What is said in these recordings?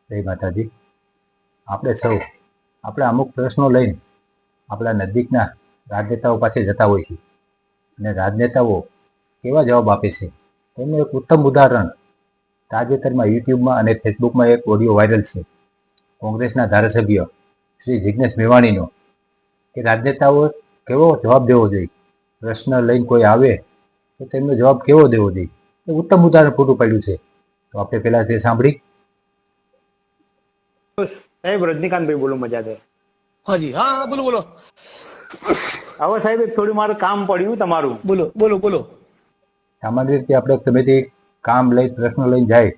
જય માતાજી. આપણે સૌ અમુક પ્રશ્નો લઈને આપણા નજીકના રાજનેતાઓ પાસે જતા હોય છે અને રાજનેતાઓ કેવા જવાબ આપે છે એનું એક ઉત્તમ ઉદાહરણ તાજેતરમાં યુટ્યુબમાં અને ફેસબુકમાં એક ઓડિયો વાયરલ છે કોંગ્રેસના ધારાસભ્ય શ્રી જિગ્નેશ મેવાણીનો કે રાજનેતાઓ કેવો જવાબ દેવો જોઈએ. પ્રશ્ન લઈને કોઈ આવે તો તેમનો જવાબ કેવો દેવો જોઈએ એ ઉત્તમ ઉદાહરણ પૂરું પાડ્યું છે. તો આપણે પહેલા તે સાંભળી. સાહેબ રજનીકાંતભાઈ બોલો મજાદાર. હાજી હા બોલો બોલો. હવે સાહેબ થોડું મારું કામ પડ્યું તમારું. બોલો બોલો બોલો. સામાન્ય રીતે આપણે ગમે તે કામ લઈ પ્રશ્ન લઈને જાય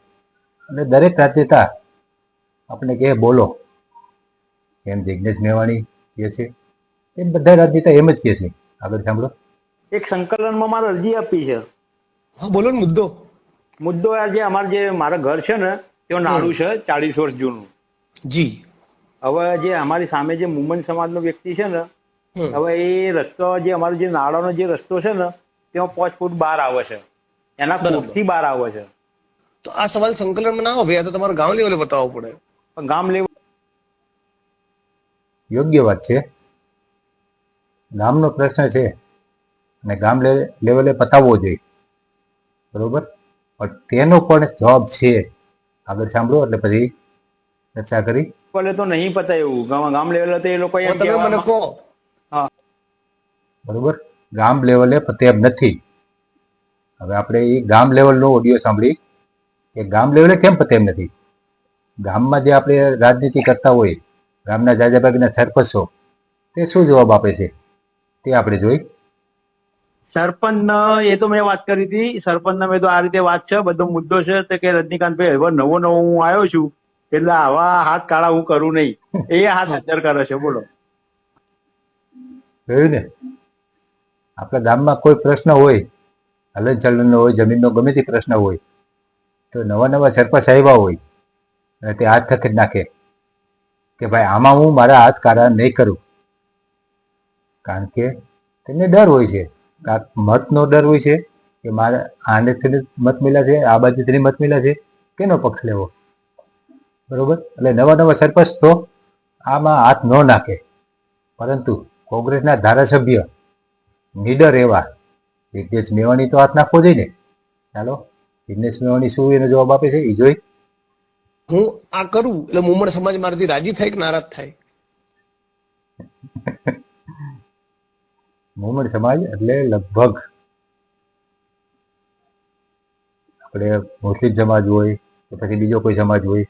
અને દરેક રાજનેતા આપણે કહે બોલો, એમ જિગ્નેશ મેવાણી કહે છે, એમ બધા રાજનેતા એમ જ કહે છે. આગળ સાંભળો. એક સંકલનમાં મારે અરજી આપી છે. હા બોલો ને. મુદ્દો આજે મારા ઘર છે ને તે નાડું છે 40 વર્ષ જૂનું. જી. હવે જે અમારી સામે જે મુમન સમાજનો વ્યક્તિ છે ને, હવે એ રસ્તો જે અમારો જે નાળાનો જે રસ્તો છે ને તેમાં 5 ફૂટ બહાર આવે છે, એના કોર્ટથી બહાર આવે છે. તો આ સવાલ સંકલનમાં ના આવે, તો તમારે ગામ લેવલે બતાવવો પડે. ગામ લેવલ યોગ્ય વાત છે. ગામનો પ્રશ્ન છે અને ગામ લેવલે પતાવવો જોઈએ, બરોબર. પણ તેનો પણ જવાબ છે. આગળ સાંભળો એટલે પછી ચર્ચા કરી. તો નહીં પતા એવું ગામ લેવલે તો એ લોકો મને કહો. બરોબર, ગામ લેવલે પતે એમ નથી. હવે આપણે એ ગામ લેવલનો ઓડિયો સાંભળી કે ગામ લેવલે કેમ પતે એમ નથી. ગામમાં જે આપણે રાજનીતિ કરતા હોય, ગામના જાજા ભાગના સરપંચો, તે શું જવાબ આપે છે તે આપણે જોઈ. સરપંચ એ તો મેં વાત કરી હતી. સરપંચ મેં તો આ રીતે વાત છે, બધો મુદ્દો છે તો કે રજનીકાંતભાઈ હવે નવો હું આવ્યો છું એટલે આવા હાથ કાળા હું કરું નહીં, એ હાથ હાજર કરે છે. બોલો. જોયું ને, આપણા ગામમાં કોઈ પ્રશ્ન હોય, હલન ચલનનો હોય, જમીનનો ગમે તે પ્રશ્ન હોય, તો નવા સરપંચ આવ્યા હોય અને તે હાથ થકી જ નાખે કે ભાઈ આમાં હું મારા હાથ કાળા નહીં કરું. કારણ કે તેને ડર હોય છે, મતનો ડર હોય છે કે મારે આનેથી મત મળ્યા છે, આ બાજુથી મત મળ્યા છે, કેનો પક્ષ લેવો, બરોબર. એટલે નવા સરપંચ તો આમાં હાથ ન નાખે. પરંતુ કોંગ્રેસના ધારાસભ્ય નીડર એવા જિગ્નેશ મેવાણી તો હાથ નાખવો જોઈએ ને. ચાલો જિગ્નેશ મેવાણી શું એનો જવાબ આપે છે એ જોઈ. હું આ કરું એટલે મુમણ સમાજ મારાથી રાજી થાય કે નારાજ થાય? મુમણ સમાજ એટલે લગભગ આપણે મુસ્લિમ સમાજ હોય કે પછી બીજો કોઈ સમાજ હોય,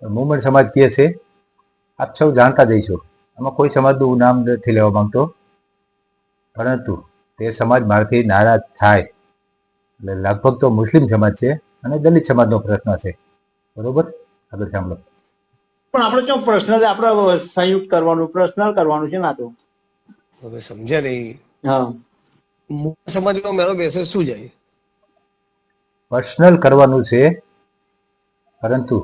મુમણ સમાજ કહે છે, આપ સૌ જાણતા જઈશું. આમાં કોઈ સમાજનું નામ નથી લેવા માંગતો, પરંતુ તે સમાજ મારાથી નારાજ થાય એટલે લગભગ તો મુસ્લિમ સમાજ છે અને દલિત સમાજનો પ્રશ્ન છે, બરોબર. આગળ સાંભળો. પણ આપણે જો પર્સનલ આપણે સંયુક્ત કરવાનું, પર્સનલ કરવાનું છે ના તો હવે સમજ્યા નહીં. હા, મુમણ સમાજમાં મેળો બેસે શું જાય? પર્સનલ કરવાનું છે, પરંતુ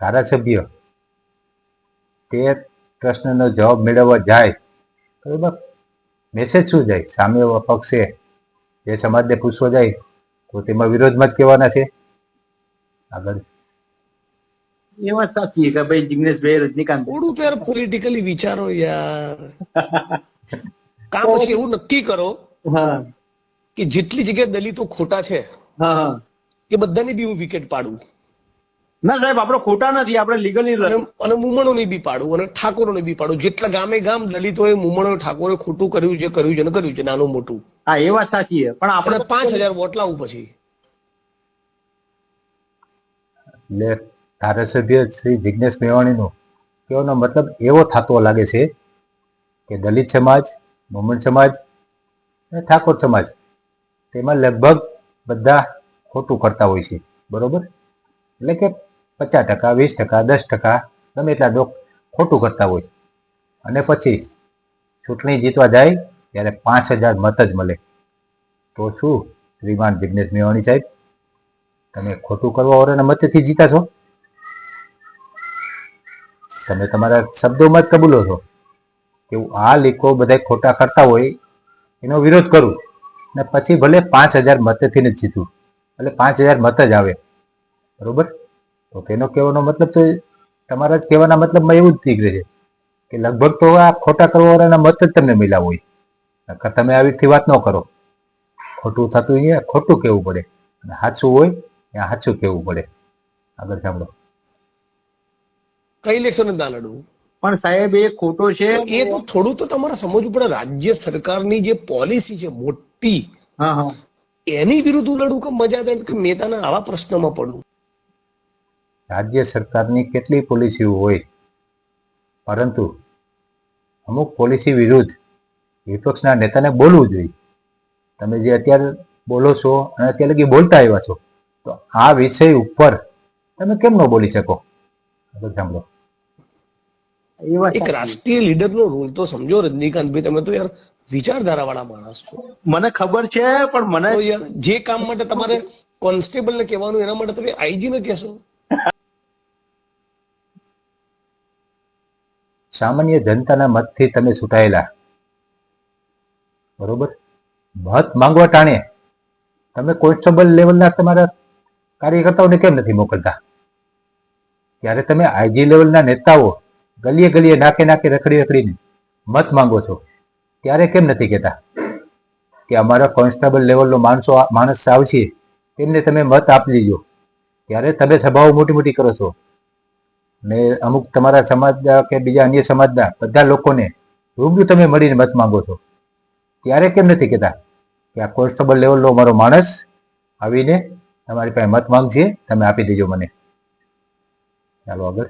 ધારાસભ્ય તે પ્રશ્નનો જવાબ મેળવવા જાય, બરોબર. મેસેજ શું જાય? સામે પક્ષે જે સમાજને પૂછવા જાય તો તેમાં વિરોધમાં જ કહેવાના છે. આગળ. એ વાત સાચી કે ભાઈ જિગ્નેશભાઈ રજનીકાંત થોડું તો યાર પોલિટિકલી વિચારો યાર. કાં પછી એવું નક્કી કરો કે જેટલી જગ્યાએ દલિતો ખોટા છે એ બધાની બી હું વિકેટ પાડું. ના સાહેબ આપણે ખોટા નથી, આપણે લીગલી અને મુમણોને બી પાડું અને ઠાકોરોને બી પાડું. જેટલા ગામે ગામ દલિતોએ, મુમણોએ, ઠાકોરે ખોટું કર્યું છે નાનું મોટું. હા, એ વાત સાચી છે. પણ આપણે 5000 વોટ લાવું પછી. એટલે ધારાસભ્ય શ્રી જિગ્નેશ મેવાણીનો કહેવાનો મતલબ એવો થતો લાગે છે કે દલિત સમાજ, મુમણ સમાજ અને ઠાકોર સમાજ તેમાં લગભગ બધા ખોટું કરતા હોય છે, બરોબર. એટલે કે 50%, 20%, 10% ગમે એટલા ખોટું કરતા હોય અને પછી ચૂંટણી જીતવા જાય ત્યારે 5000 મત જ મળે. તો શું શ્રીમાન જિગ્નેશ મેવાણી સાહેબ, તમે ખોટું કરવા વાળાના મતથી જીતા છો? તમે તમારા શબ્દોમાં જ કબૂલો છો કે આ લોકો બધા ખોટા કરતા હોય એનો વિરોધ કરું ને પછી ભલે 5000 મતથી જ જીતું, એટલે 5000 મત જ આવે, બરોબર. તો તો તેનો કહેવાનો મતલબ તો તમારા જ કહેવાના મતલબમાં એવું જ નીકળે છે કે લગભગ તો આ ખોટા કરવાવાળાના મત જ તમને મળ્યા હોય. નકર તમે આવી રીતની વાત ન કરો. ખોટું થતું અહીંયા ખોટું કહેવું પડે અને સાચું હોય ત્યાં સાચું કહેવું પડે. આગળ સાંભળો. કઈ ઇલેક્શન જ ના લડવું. પણ સાહેબ એ ખોટો છે. તો એ તો થોડું તો તમારે સમજવું પડે. રાજ્ય સરકારની જે પોલિસી છે મોટી, હા હા એની વિરુદ્ધ હું લડું કે મજા દે કે નેતાના આવા પ્રશ્નમાં પડવું. રાજ્ય સરકારની કેટલી પોલિસીઓ હોય, પરંતુ અમુક પોલિસી વિરુદ્ધ વિપક્ષના નેતાને બોલવું જોઈએ. તમે જે અત્યારે બોલો છો અને અત્યારે લગી બોલતા આવ્યા છો, તો આ વિષય ઉપર તમે કેમ ન બોલી શકો? આગળ સાંભળો. એ વાત એક સાચી. રાષ્ટ્રીય લીડરનો રોલ તો સમજો રજનીકાંતભાઈ. તમે તો યાર વિચારધારા વાળા માણસ છો. મને ખબર છે પણ મને તો યાર જે કામ માટે તમારે કોન્સ્ટેબલ ને કહેવાનું, એના માટે તમે આઈજી ને કહેશો. સામાન્ય જનતાના મતથી તમે ચૂંટાયેલા, બરોબર? મત માંગવા ટાણે તમે કોન્સ્ટેબલ લેવલના તમારા કાર્યકર્તાઓને કેમ નથી મોકલતા? ત્યારે તમે આઈજી લેવલના નેતાઓ ગલીએ ગલીએ નાકે નાકે રખડી રખડીને મત માંગો છો, ત્યારે કેમ નથી કહેતા કે અમારા કોન્સ્ટેબલ લેવલનો માણસ આવશે, તેમને તમે મત આપી દીજો? ત્યારે તમે સભાઓ મોટી મોટી કરો છો ને અમુક તમારા સમાજના કે બીજા અન્ય સમાજના બધા લોકોને રૂબરૂ તમે મળીને મત માંગો છો. ત્યારે કેમ નથી કહેતા કે આ કોન્સ્ટેબલ લેવલનો અમારો માણસ આવીને તમારી પાસે મત માંગશે, તમે આપી દેજો મને? ચાલો આગળ.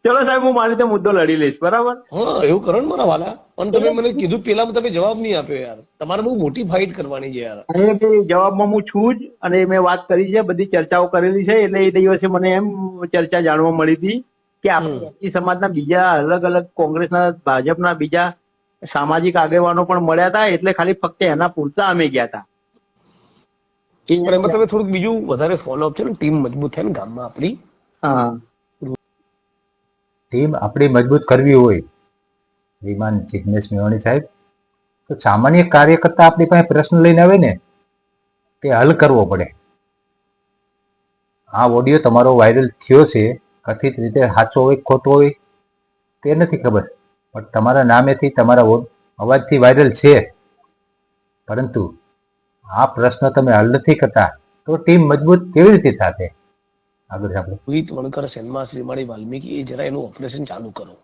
ચલો સાહેબ, હું મારી રીતે મુદ્દો લડી લઈશ, બરાબર? હા, એવું કરો ને મારા વાલા. પણ તમે મને કીધું પેલામાં તમે જવાબ નહીં આપ્યો યાર. તમારે બહુ મોટી ફાઇટ કરવાની છે યાર. એ જવાબમાં હું છું જ, અને મેં વાત કરી છે, બધી ચર્ચાઓ કરેલી છે. એટલે એ દિવસે મને એમ ચર્ચા જાણવા મળી હતી કે આપણે એસટી સમાજના બીજા અલગ અલગ કોંગ્રેસના, ભાજપના બીજા સામાજિક આગેવાનો પણ મળ્યા હતા. એટલે ખાલી ફક્ત એના પૂરતા અમે ગયા હતા. પણ એમાં તમે થોડુંક બીજું વધારે ફોલોઅપ છે ને, ટીમ મજબૂત થાય ને ગામમાં આપણી. હા, ટીમ આપણી મજબૂત કરવી હોય, શ્રીમાન જિગ્નેશ મેવાણી સાહેબ, તો સામાન્ય કાર્યકર્તા આપણી પાસે પ્રશ્ન લઈને આવે ને, તે હલ કરવો પડે. આ ઓડિયો તમારો વાયરલ થયો છે, કથિત રીતે સાચો હોય ખોટો હોય તે નથી ખબર, પણ તમારા નામેથી તમારા અવાજથી વાયરલ છે. પરંતુ આ પ્રશ્ન તમે હલ નથી કરતા તો ટીમ મજબૂત કેવી રીતે થશે? આગળ આપણે. રોહિત વણકર, સેનમાં શ્રીમાળી વાલ્મીકી, એ જરા એનું ઓપરેશન ચાલુ કરો.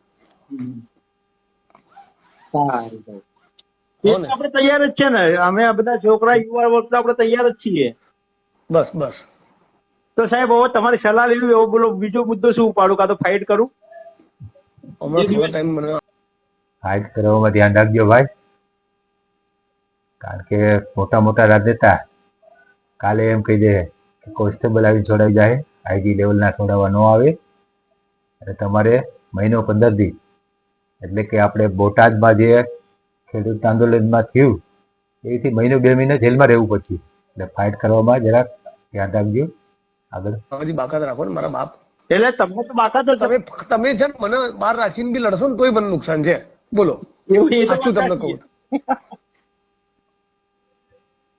આપણે તૈયાર જ છે ને. અમે આ બધા છોકરા યુવા વર્ગ તો આપણે તૈયાર જ છીએ. બસ બસ. તો સાહેબ, હવે તમારી સલાહ લેવી, એવો બોલો. બીજો મુદ્દો શું ઉપાડું? કાં તો ફાઇટ કરું? હમણાં થોડા ટાઈમ મને ફાઇટ કરવામાં ધ્યાન રાખજો ભાઈ, કારણ કે મોટા મોટા રાજનેતા કાલે એમ કહી દે કે કોન્સ્ટેબલ આવી છોડાવી જાય, આઈજી લેવલના છોડાવવા ન આવે, અને તમારે મહિનો 15 દી, એટલે કે આપણે બોટાદમાં જે ખેડૂત આંદોલનમાં થયું એથી મહિનો 2 મહિના જેલમાં રહેવું પછી. એટલે ફાઇટ કરવામાં જરાક ધ્યાન રાખજો. આગળ. બધી બાકાત રાખો ને મારા બાપ. એટલે તમને તો બાકાત જ તમે છે ને મને બહાર રાખીને બી લડશો ને તોય મને નુકસાન છે. બોલો, એવું એ તો સાચું તમને કહું.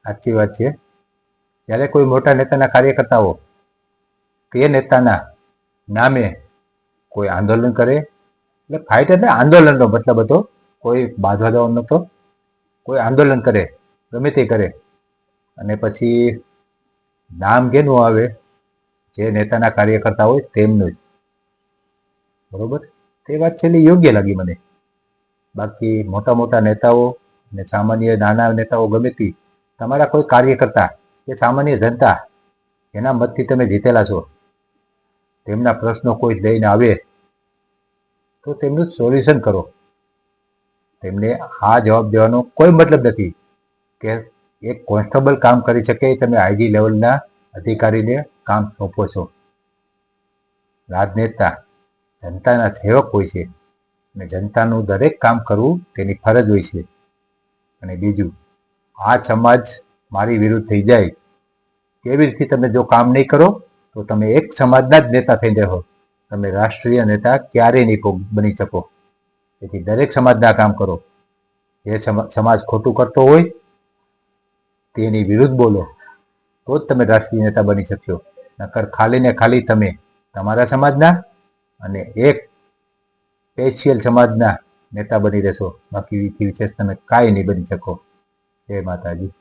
સાચી વાત છે. જ્યારે કોઈ મોટા નેતાના કાર્યકર્તાઓ તે નેતાના નામે કોઈ આંદોલન કરે, એટલે ફાઇટ એટલે આંદોલનનો મતલબ હતો, કોઈ બાંધવા દેવાનો નતો. કોઈ આંદોલન કરે, ગમે તે કરે, અને પછી નામ કેનું આવે? જે નેતાના કાર્યકર્તા હોય તેમનું જ. બરોબર? તે વાત છેલ્લી યોગ્ય લાગી મને. બાકી મોટા મોટા નેતાઓ અને સામાન્ય નાના નેતાઓ ગમે તે, તમારા કોઈ કાર્યકર્તા કે સામાન્ય જનતા એના મતથી તમે જીતેલા છો, તેમના પ્રશ્નો કોઈ લઈને આવે તો તેમનું સોલ્યુશન કરો. તેમને આ જવાબ દેવાનો કોઈ મતલબ નથી કે એક કોન્સ્ટેબલ કામ કરી શકે, તમે આઈજી લેવલના અધિકારીને કામ સોંપો છો. રાજનેતા જનતાના સેવક હોય છે, અને જનતાનું દરેક કામ કરવું તેની ફરજ હોય છે. અને બીજું, આ સમાજ મારી વિરુદ્ધ થઈ જાય કેવી રીતે તમે જો કામ નહીં કરો તો તમે એક સમાજના જ નેતા થઈ રહો, તમે રાષ્ટ્રીય નેતા ક્યારેય નહીં બની શકો. તેથી દરેક સમાજના કામ કરો. જે સમાજ ખોટું કરતો હોય તેની વિરુદ્ધ બોલો, તો જ તમે રાષ્ટ્રીય નેતા બની શકશો. નકર ખાલી ને ખાલી તમે તમારા સમાજના અને એક સ્પેશિયલ સમાજના નેતા બની રહેશો, બાકી વિશેષ તમે કાંઈ નહીં બની શકો. જય માતાજી.